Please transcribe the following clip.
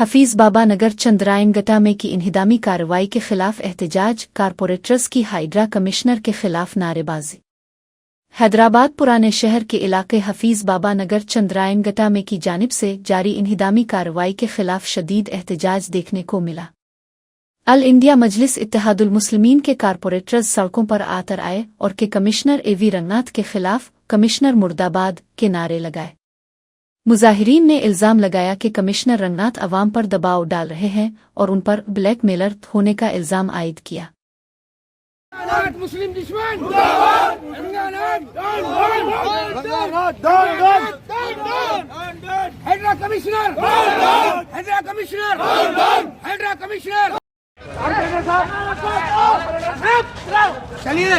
हफीज बाबा नगर चंद्रायनगटा में की इन्हिदामी कार्रवाई के खिलाफ एहतजाज, कारपोरेटर्स की हाइड्रा कमिश्नर के खिलाफ नारेबाजी। हैदराबाद पुराने शहर के इलाके हफीज बाबा नगर चंद्रायनगटा में की जानिब से जारी इन्हिदामी कार्रवाई के खिलाफ शदीद एहतजाज देखने को मिला। अल इंडिया मजलिस इत्तेहादुल मुस्लिमीन के कारपोरेटर्स सड़कों पर आतर आए और के कमिश्नर एवी रंगनाथ के खिलाफ कमिश्नर मुर्दाबाद के नारे लगाए। मुजाहिरीन ने इल्जाम लगाया कि कमिश्नर रंगनाथ अवाम पर दबाव डाल रहे हैं और उन पर ब्लैकमेलर होने का इल्जाम आयद किया। मुस्लिम दुश्मन हैदरा कमिश्नर चलिए